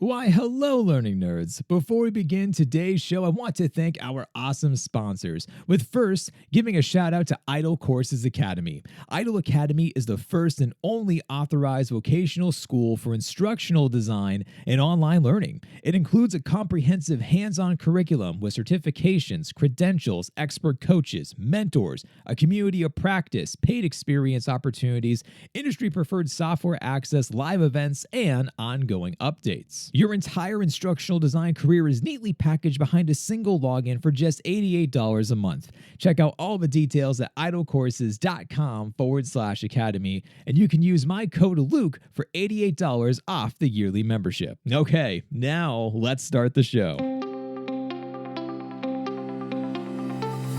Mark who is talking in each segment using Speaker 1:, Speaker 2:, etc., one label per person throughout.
Speaker 1: Why, hello, learning nerds. Before we begin today's show, I want to thank our awesome sponsors, with first giving a shout out to Idle Courses Academy. Idle Academy is the first and only authorized vocational school for instructional design and online learning. It includes a comprehensive hands-on curriculum with certifications, credentials, expert coaches, mentors, a community of practice, paid experience opportunities, industry-preferred software access, live events, and ongoing updates. Your entire instructional design career is neatly packaged behind a single login for just $88 a month. Check out all the details at idlecourses.com/academy, and you can use my code Luke for $88 off the yearly membership. Okay, now let's start the show.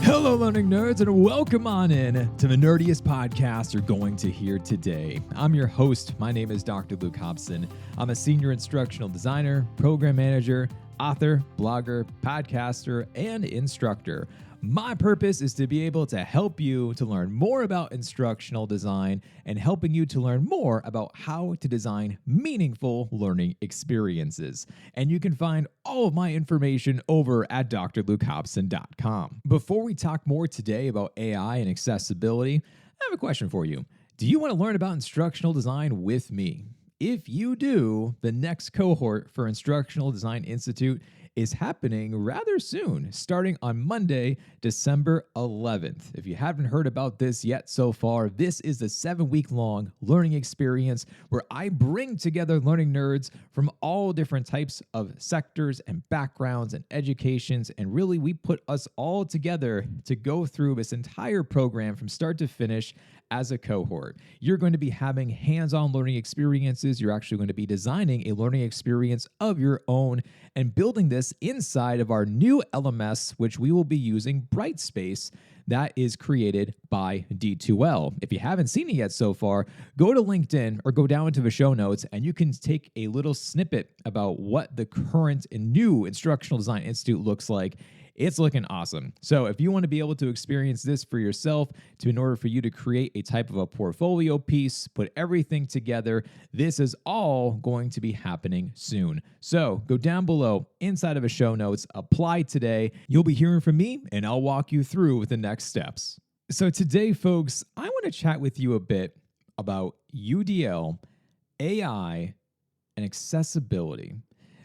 Speaker 1: Hello, learning nerds, and welcome on in to the nerdiest podcast you're going to hear today. I'm your host. My name is Dr. Luke Hobson. I'm a senior instructional designer, program manager, author, blogger, podcaster, and instructor. My purpose is to be able to help you to learn more about instructional design and helping you to learn more about how to design meaningful learning experiences. And you can find all of my information over at drlukehobson.com. Before we talk more today about AI and accessibility, I have a question for you. Do you want to learn about instructional design with me? If you do, the next cohort for Instructional Design Institute is happening rather soon, starting on Monday, December 11th. If you haven't heard about this yet so far, this is a 7-week-long learning experience where I bring together learning nerds from all different types of sectors and backgrounds and educations, and really we put us all together to go through this entire program from start to finish as a cohort. You're going to be having hands-on learning experiences. You're actually going to be designing a learning experience of your own and building this inside of our new LMS, which we will be using Brightspace, that is created by D2L. If you haven't seen it yet so far, go to LinkedIn or go down into the show notes and you can take a little snippet about what the current and new Instructional Design Institute looks like. It's looking awesome. So if you want to be able to experience this for yourself, in order for you to create a type of a portfolio piece, put everything together, this is all going to be happening soon. So go down below inside of the show notes, apply today. You'll be hearing from me and I'll walk you through with the next steps. So today, folks, I want to chat with you a bit about UDL, AI, and accessibility.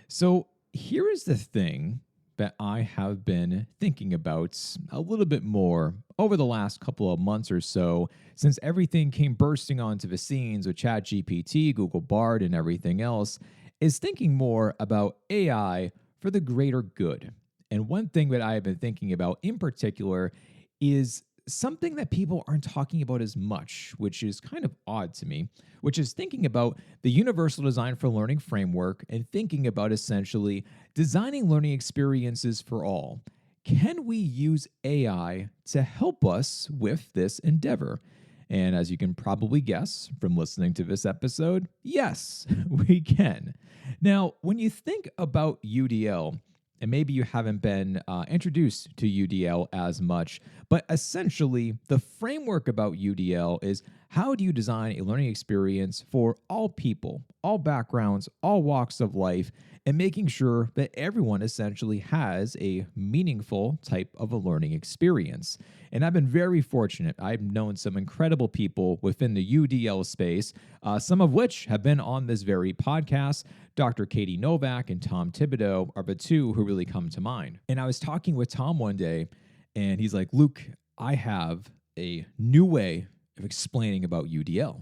Speaker 1: So here is the thing that I have been thinking about a little bit more over the last couple of months or so, since everything came bursting onto the scenes with ChatGPT, Google Bard, and everything else, is thinking more about AI for the greater good. And one thing that I have been thinking about in particular is something that people aren't talking about as much, which is kind of odd to me, which is thinking about the Universal Design for Learning framework and thinking about essentially designing learning experiences for all. Can we use AI to help us with this endeavor? And as you can probably guess from listening to this episode, yes, we can. Now, when you think about UDL, and maybe you haven't been introduced to UDL as much, but essentially the framework about UDL is how do you design a learning experience for all people, all backgrounds, all walks of life, and making sure that everyone essentially has a meaningful type of a learning experience. And I've been very fortunate. I've known some incredible people within the UDL space, some of which have been on this very podcast. Dr. Katie Novak and Tom Thibodeau are the two who really come to mind. And I was talking with Tom one day, and he's like, Luke, I have a new way of explaining about UDL. I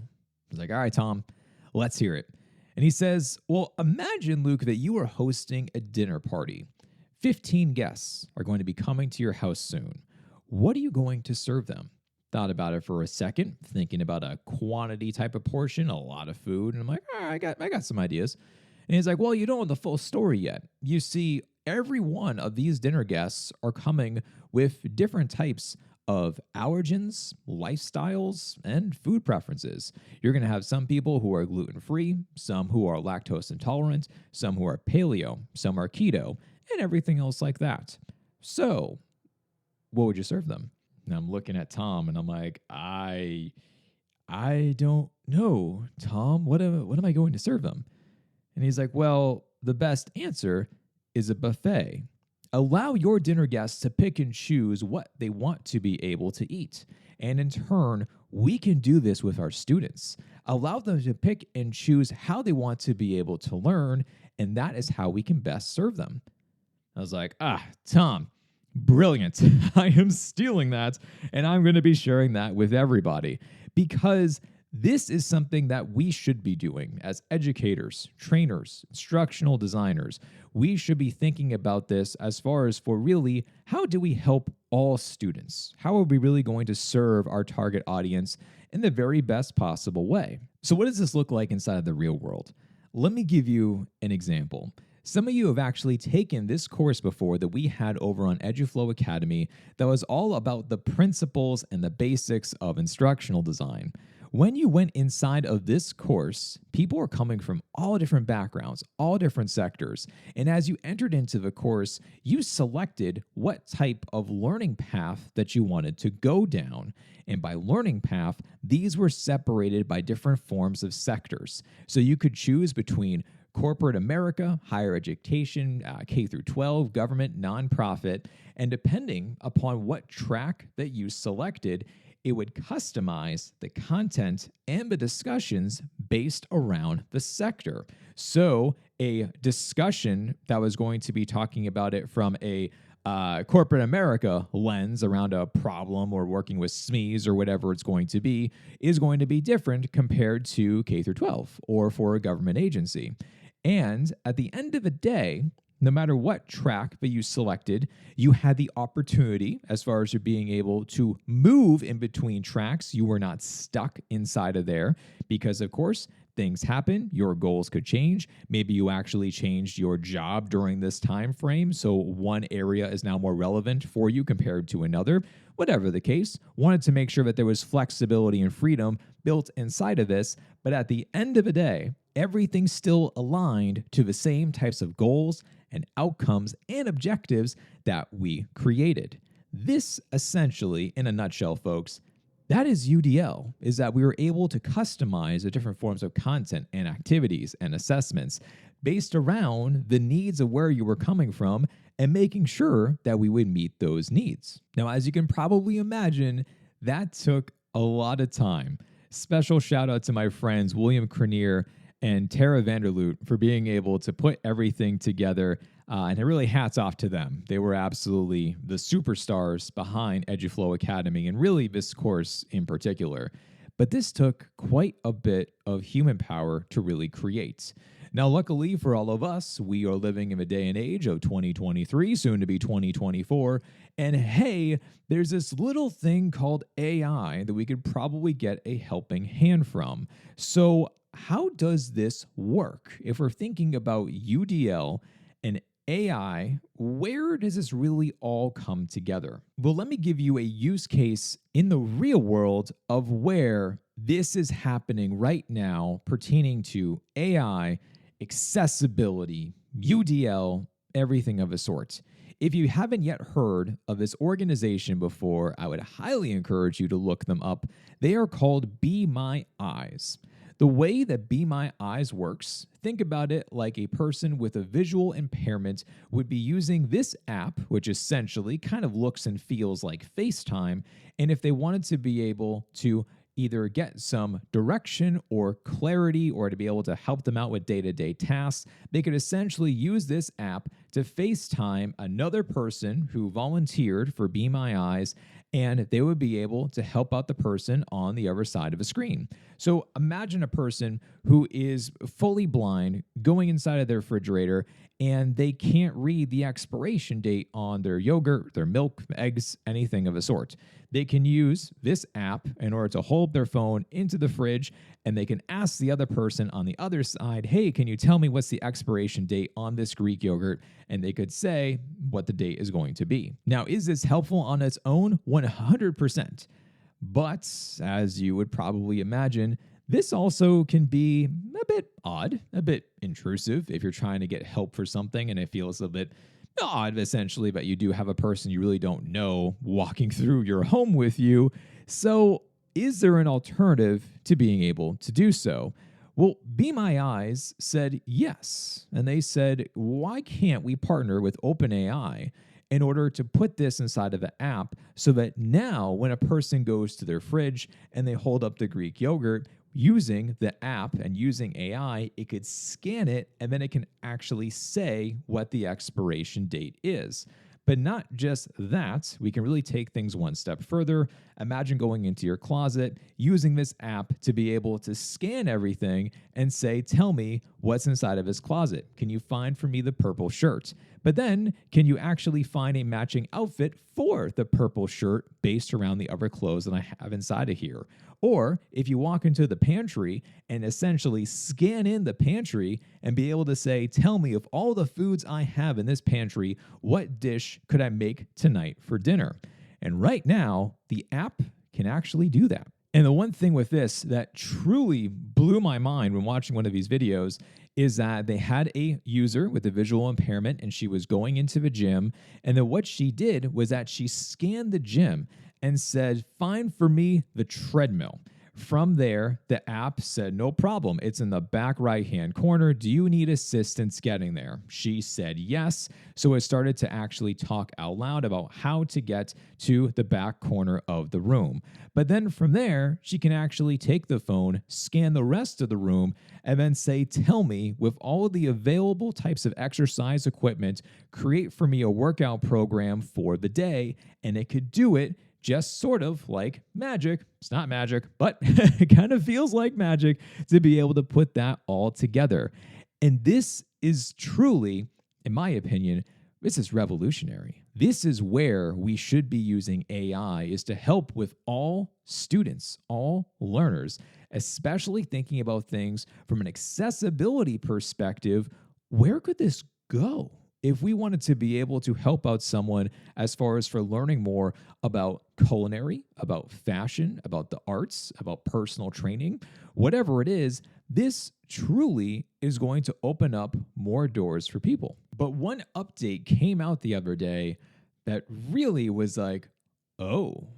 Speaker 1: was like, all right, Tom, let's hear it. And he says, well, imagine, Luke, that you are hosting a dinner party. 15 guests are going to be coming to your house soon. What are you going to serve them? Thought about it for a second, thinking about a quantity type of portion, a lot of food. And I'm like, all right, I got some ideas. And he's like, well, you don't know the full story yet. You see, every one of these dinner guests are coming with different types of allergens, lifestyles, and food preferences. You're going to have some people who are gluten-free, some who are lactose intolerant, some who are paleo, some are keto, and everything else like that. So, what would you serve them? And I'm looking at Tom, and I'm like, I don't know, Tom. What am I going to serve them? And he's like, well, the best answer is a buffet. Allow your dinner guests to pick and choose what they want to be able to eat. And in turn, we can do this with our students. Allow them to pick and choose how they want to be able to learn, and that is how we can best serve them. I was like, Tom, brilliant. I am stealing that, and I'm going to be sharing that with everybody because this is something that we should be doing as educators, trainers, instructional designers. We should be thinking about this as far as for really, how do we help all students? How are we really going to serve our target audience in the very best possible way? So what does this look like inside of the real world? Let me give you an example. Some of you have actually taken this course before that we had over on EduFlow Academy that was all about the principles and the basics of instructional design. When you went inside of this course, people were coming from all different backgrounds, all different sectors. And as you entered into the course, you selected what type of learning path that you wanted to go down. And by learning path, these were separated by different forms of sectors. So you could choose between corporate America, higher education, K through 12, government, nonprofit, and depending upon what track that you selected, it would customize the content and the discussions based around the sector. So a discussion that was going to be talking about it from a corporate America lens around a problem or working with SMEs or whatever it's going to be is going to be different compared to K through 12 or for a government agency. And at the end of the day, no matter what track that you selected, you had the opportunity, as far as you being able to move in between tracks. You were not stuck inside of there because, of course, things happen. Your goals could change. Maybe you actually changed your job during this time frame, so one area is now more relevant for you compared to another. Whatever the case, wanted to make sure that there was flexibility and freedom built inside of this, but at the end of the day, everything still aligned to the same types of goals and outcomes and objectives that we created. This essentially, in a nutshell, folks, that is UDL, is that we were able to customize the different forms of content and activities and assessments based around the needs of where you were coming from and making sure that we would meet those needs. Now, as you can probably imagine, that took a lot of time. Special shout out to my friends, William Cranier and Tara Vanderloot, for being able to put everything together. And really hats off to them. They were absolutely the superstars behind EduFlow Academy and really this course in particular. But this took quite a bit of human power to really create. Now, luckily for all of us, we are living in the day and age of 2023, soon to be 2024. And hey, there's this little thing called AI that we could probably get a helping hand from. So how does this work? If we're thinking about UDL and AI, where does this really all come together? Well, let me give you a use case in the real world of where this is happening right now pertaining to AI, accessibility, UDL, everything of a sort. If you haven't yet heard of this organization before, I would highly encourage you to look them up. They are called Be My Eyes. The way that Be My Eyes works, think about it like a person with a visual impairment would be using this app, which essentially kind of looks and feels like FaceTime. And if they wanted to be able to either get some direction or clarity or to be able to help them out with day-to-day tasks, they could essentially use this app to FaceTime another person who volunteered for Be My Eyes, and they would be able to help out the person on the other side of a screen. So imagine a person who is fully blind going inside of their refrigerator and they can't read the expiration date on their yogurt, their milk, eggs, anything of the sort. They can use this app in order to hold their phone into the fridge, and they can ask the other person on the other side, hey, can you tell me what's the expiration date on this Greek yogurt? And they could say what the date is going to be. Now, is this helpful on its own? 100%. But as you would probably imagine, this also can be a bit odd, a bit intrusive if you're trying to get help for something and it feels a bit odd, essentially, but you do have a person you really don't know walking through your home with you. So is there an alternative to being able to do so? Well, Be My Eyes said yes. And they said, why can't we partner with OpenAI in order to put this inside of the app so that now when a person goes to their fridge and they hold up the Greek yogurt, using the app and using AI, it could scan it and then it can actually say what the expiration date is. But not just that, we can really take things one step further. Imagine going into your closet, using this app to be able to scan everything and say, tell me what's inside of this closet. Can you find for me the purple shirt? But then, can you actually find a matching outfit for the purple shirt based around the other clothes that I have inside of here? Or if you walk into the pantry and essentially scan in the pantry and be able to say, tell me of all the foods I have in this pantry, what dish could I make tonight for dinner? And right now, the app can actually do that. And the one thing with this that truly blew my mind when watching one of these videos is that they had a user with a visual impairment and she was going into the gym. And then what she did was that she scanned the gym and said, find for me the treadmill. From there, the app said, no problem. It's in the back right-hand corner. Do you need assistance getting there? She said yes. So it started to actually talk out loud about how to get to the back corner of the room. But then from there, she can actually take the phone, scan the rest of the room, and then say, tell me with all of the available types of exercise equipment, create for me a workout program for the day. And it could do it just sort of like magic. It's not magic, but it kind of feels like magic to be able to put that all together. And this is truly, in my opinion, this is revolutionary. This is where we should be using AI, is to help with all students, all learners, especially thinking about things from an accessibility perspective. Where could this go? If we wanted to be able to help out someone as far as for learning more about culinary, about fashion, about the arts, about personal training, whatever it is, this truly is going to open up more doors for people. But one update came out the other day that really was like, oh,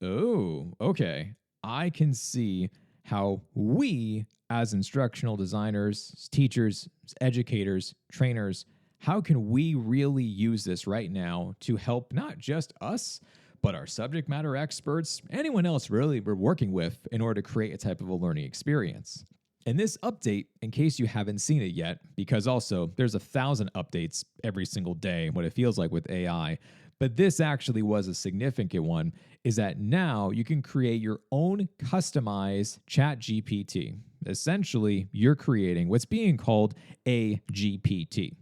Speaker 1: okay. I can see how we as instructional designers, teachers, educators, trainers, how can we really use this right now to help not just us, but our subject matter experts, anyone else really we're working with in order to create a type of a learning experience? And this update, in case you haven't seen it yet, because also there's 1,000 updates every single day, what it feels like with AI, but this actually was a significant one, is that now you can create your own customized ChatGPT. Essentially, you're creating what's being called a GPT.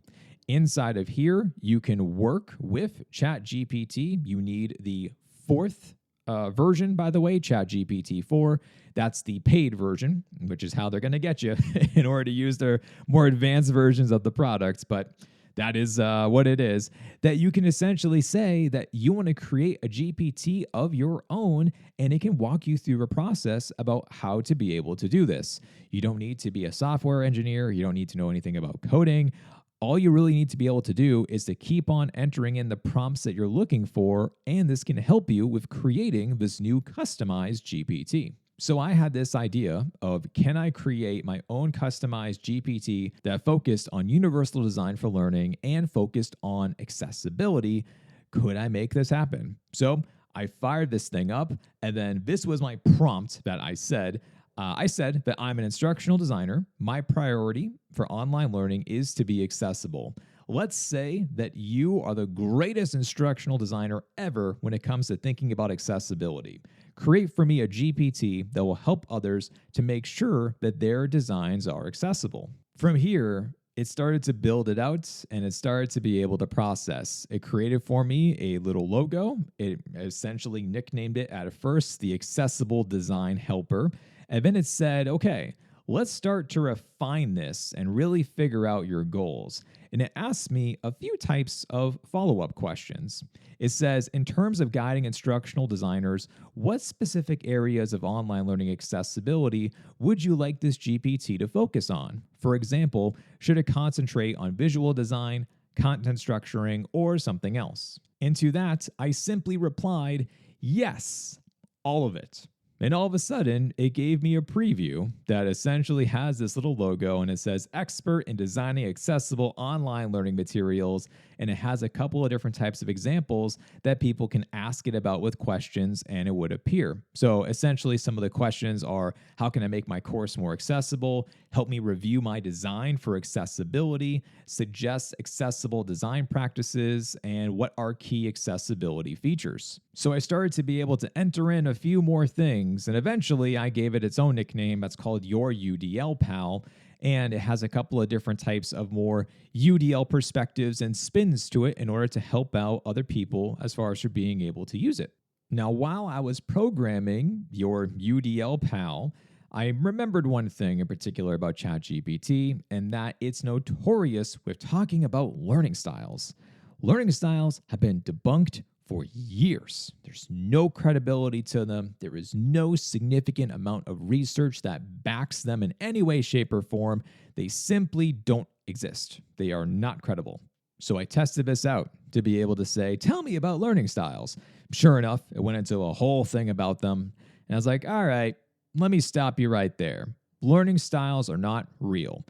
Speaker 1: Inside of here, you can work with ChatGPT. You need the fourth version, by the way, ChatGPT 4. That's the paid version, which is how they're going to get you in order to use their more advanced versions of the products. But that is what it is, that you can essentially say that you want to create a GPT of your own, and it can walk you through a process about how to be able to do this. You don't need to be a software engineer. You don't need to know anything about coding. All you really need to be able to do is to keep on entering in the prompts that you're looking for, and this can help you with creating this new customized GPT. So I had this idea of, can I create my own customized GPT that focused on universal design for learning and focused on accessibility? Could I make this happen? So I fired this thing up, and then this was my prompt that I said. I said that I'm an instructional designer. My priority for online learning is to be accessible. Let's say that you are the greatest instructional designer ever when it comes to thinking about accessibility. Create for me a GPT that will help others to make sure that their designs are accessible. From here, it started to build it out, and it started to be able to process. It created for me a little logo. It essentially nicknamed it at first the Accessible Design Helper. And then it said, okay, let's start to refine this and really figure out your goals. And it asked me a few types of follow-up questions. It says, in terms of guiding instructional designers, what specific areas of online learning accessibility would you like this GPT to focus on? For example, should it concentrate on visual design, content structuring, or something else? And to that, I simply replied, yes, all of it. And all of a sudden, it gave me a preview that essentially has this little logo and it says expert in designing accessible online learning materials. And it has a couple of different types of examples that people can ask it about with questions and it would appear. So essentially, some of the questions are, how can I make my course more accessible? Help me review my design for accessibility, suggest accessible design practices, and what are key accessibility features. So I started to be able to enter in a few more things, and eventually I gave it its own nickname that's called Your UDL Pal, and it has a couple of different types of more UDL perspectives and spins to it in order to help out other people as far as for being able to use it. Now, while I was programming Your UDL Pal, I remembered one thing in particular about ChatGPT, and that it's notorious with talking about learning styles. Learning styles have been debunked for years. There's no credibility to them. There is no significant amount of research that backs them in any way, shape, or form. They simply don't exist. They are not credible. So I tested this out to be able to say, tell me about learning styles. Sure enough, it went into a whole thing about them. And I was like, all right, let me stop you right there. Learning styles are not real.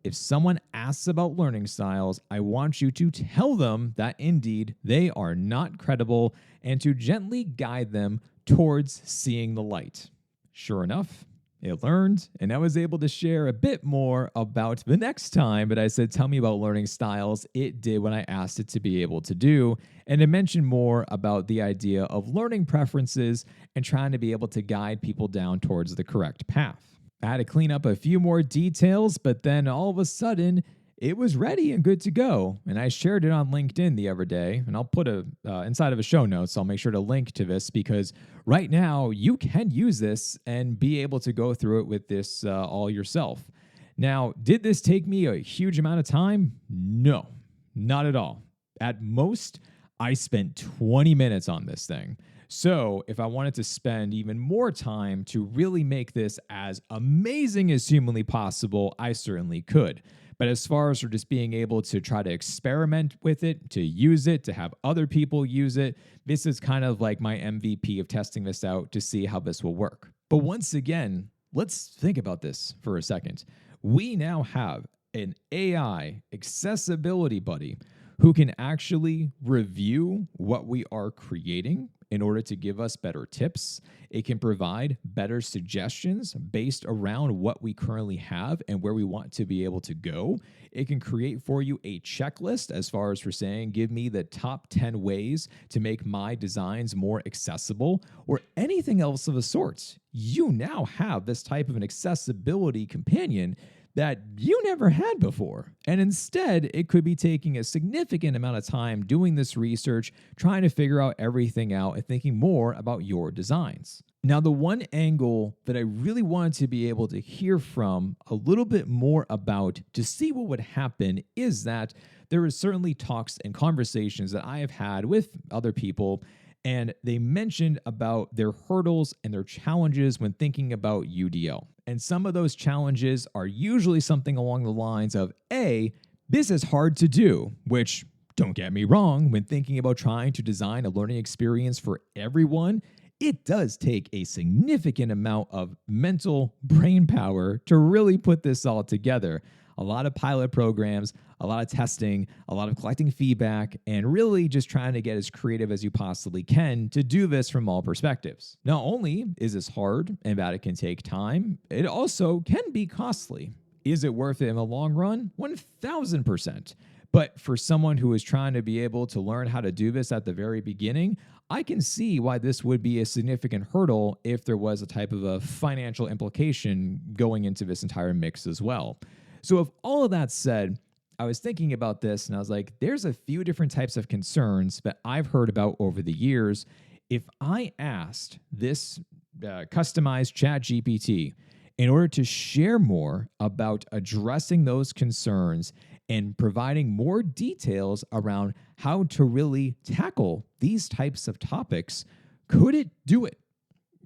Speaker 1: If someone asks about learning styles, I want you to tell them that indeed they are not credible and to gently guide them towards seeing the light. Sure enough, it learned, and I was able to share a bit more about the next time that I said, tell me about learning styles. It did what I asked it to be able to do, and it mentioned more about the idea of learning preferences and trying to be able to guide people down towards the correct path. I had to clean up a few more details, but then all of a sudden, it was ready and good to go. And I shared it on LinkedIn the other day, and I'll put a inside of a show notes. I'll make sure to link to this because right now you can use this and be able to go through it with this all yourself. Now, did this take me a huge amount of time? No, not at all. At most, I spent 20 minutes on this thing. So if I wanted to spend even more time to really make this as amazing as humanly possible, I certainly could. But as far as for just being able to try to experiment with it, to use it, to have other people use it, this is kind of like my MVP of testing this out to see how this will work. But once again, let's think about this for a second. We now have an AI accessibility buddy who can actually review what we are creating in order to give us better tips. It can provide better suggestions based around what we currently have and where we want to be able to go. It can create for you a checklist as far as for saying, give me the top 10 ways to make my designs more accessible or anything else of the sort. You now have this type of an accessibility companion that you never had before. And instead, it could be taking a significant amount of time doing this research, trying to figure out everything out and thinking more about your designs. Now, the one angle that I really wanted to be able to hear from a little bit more about to see what would happen is that there is certainly talks and conversations that I have had with other people, and they mentioned about their hurdles and their challenges when thinking about UDL. And some of those challenges are usually something along the lines of, A, this is hard to do, which, don't get me wrong, when thinking about trying to design a learning experience for everyone, it does take a significant amount of mental brain power to really put this all together. A lot of pilot programs, a lot of testing, a lot of collecting feedback, and really just trying to get as creative as you possibly can to do this from all perspectives. Not only is this hard and that it can take time, it also can be costly. Is it worth it in the long run? 1000%. But for someone who is trying to be able to learn how to do this at the very beginning, I can see why this would be a significant hurdle if there was a type of a financial implication going into this entire mix as well. So with all of that said, I was thinking about this and I was like, there's a few different types of concerns that I've heard about over the years. If I asked this customized ChatGPT in order to share more about addressing those concerns and providing more details around how to really tackle these types of topics, could it do it?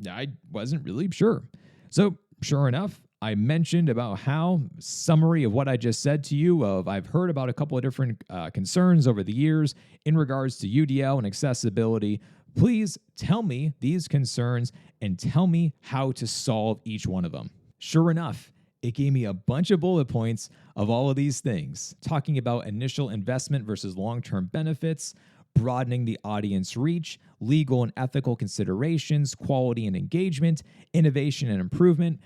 Speaker 1: I wasn't really sure. So sure enough, I mentioned about how summary of what I just said to you of I've heard about a couple of different concerns over the years in regards to UDL and accessibility. Please tell me these concerns and tell me how to solve each one of them. Sure enough, it gave me a bunch of bullet points of all of these things, talking about initial investment versus long-term benefits, broadening the audience reach, legal and ethical considerations, quality and engagement, innovation and improvement,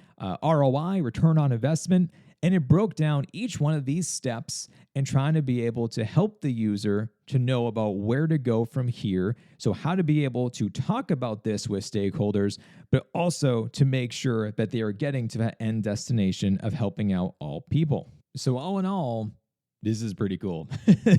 Speaker 1: ROI, return on investment. And it broke down each one of these steps and trying to be able to help the user to know about where to go from here. So how to be able to talk about this with stakeholders, but also to make sure that they are getting to that end destination of helping out all people. So all in all, this is pretty cool.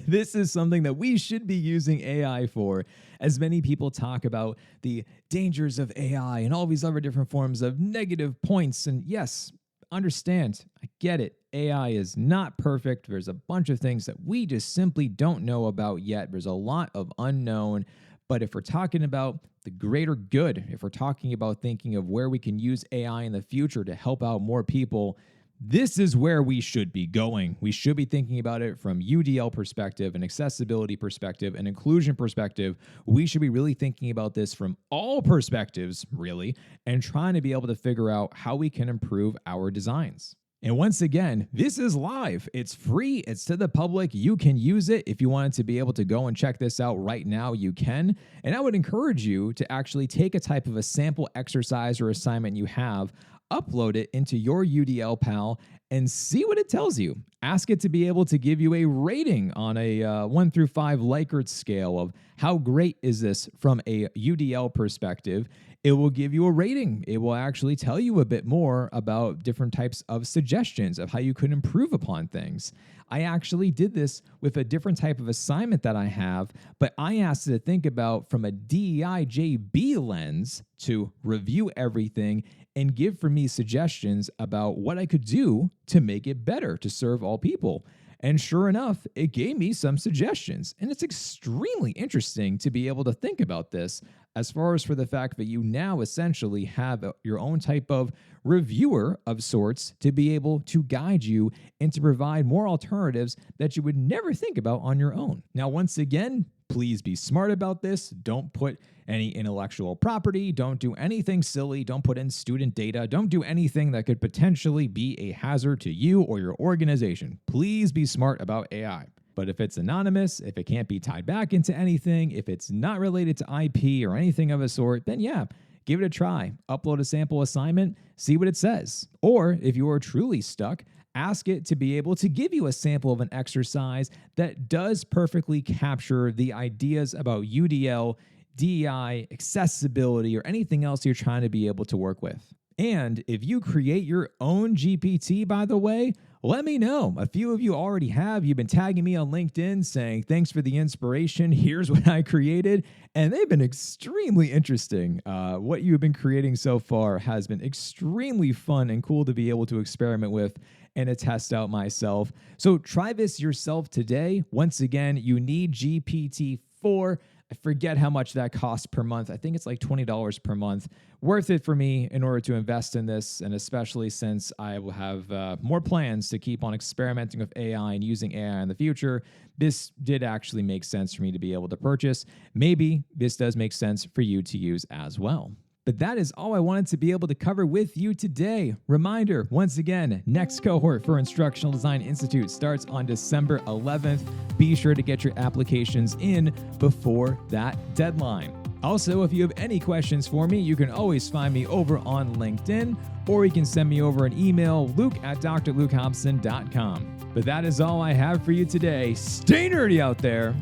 Speaker 1: This is something that we should be using AI for, as many people talk about the dangers of AI and all these other different forms of negative points. And yes, understand, I get it. AI is not perfect. There's a bunch of things that we just simply don't know about yet. There's a lot of unknown. But if we're talking about the greater good, if we're talking about thinking of where we can use AI in the future to help out more people, this is where we should be going. We should be thinking about it from UDL perspective, an accessibility perspective, an inclusion perspective. We should be really thinking about this from all perspectives, really, and trying to be able to figure out how we can improve our designs. And once again, this is live. It's free. It's to the public. You can use it. If you wanted to be able to go and check this out right now, you can. And I would encourage you to actually take a type of a sample exercise or assignment you have, upload it into your UDL pal, and see what it tells you. Ask it to be able to give you a rating on a 1 through 5 Likert scale of how great is this from a UDL perspective. It will give you a rating. It will actually tell you a bit more about different types of suggestions of how you could improve upon things. I actually did this with a different type of assignment that I have, but I asked it to think about from a DEIJB lens to review everything and give for me suggestions about what I could do to make it better to serve all people. And sure enough, it gave me some suggestions. And it's extremely interesting to be able to think about this as far as for the fact that you now essentially have your own type of reviewer of sorts to be able to guide you and to provide more alternatives that you would never think about on your own. Now, once again, please be smart about this. Don't put any intellectual property. Don't do anything silly. Don't put in student data. Don't do anything that could potentially be a hazard to you or your organization. Please be smart about AI. But if it's anonymous, if it can't be tied back into anything, if it's not related to IP or anything of a sort, then yeah, give it a try. Upload a sample assignment, see what it says. Or if you are truly stuck, ask it to be able to give you a sample of an exercise that does perfectly capture the ideas about UDL, DEI, accessibility, or anything else you're trying to be able to work with. And if you create your own GPT, by the way, let me know. A few of you already have. You've been tagging me on LinkedIn saying, thanks for the inspiration. Here's what I created. And they've been extremely interesting. What you've been creating so far has been extremely fun and cool to be able to experiment with and to test out myself. So try this yourself today. Once again, you need GPT-4. I forget how much that costs per month. I think it's like $20 per month. Worth it for me in order to invest in this, and especially since I will have more plans to keep on experimenting with AI and using AI in the future. This did actually make sense for me to be able to purchase. Maybe this does make sense for you to use as well. But that is all I wanted to be able to cover with you today. Reminder, once again, next cohort for Instructional Design Institute starts on December 11th. Be sure to get your applications in before that deadline. Also, if you have any questions for me, you can always find me over on LinkedIn, or you can send me over an email, luke@drlukehobson.com. But that is all I have for you today. Stay nerdy out there,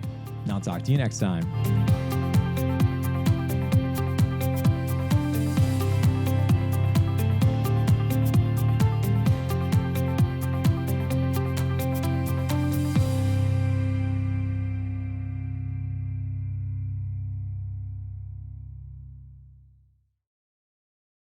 Speaker 1: and I'll talk to you next time.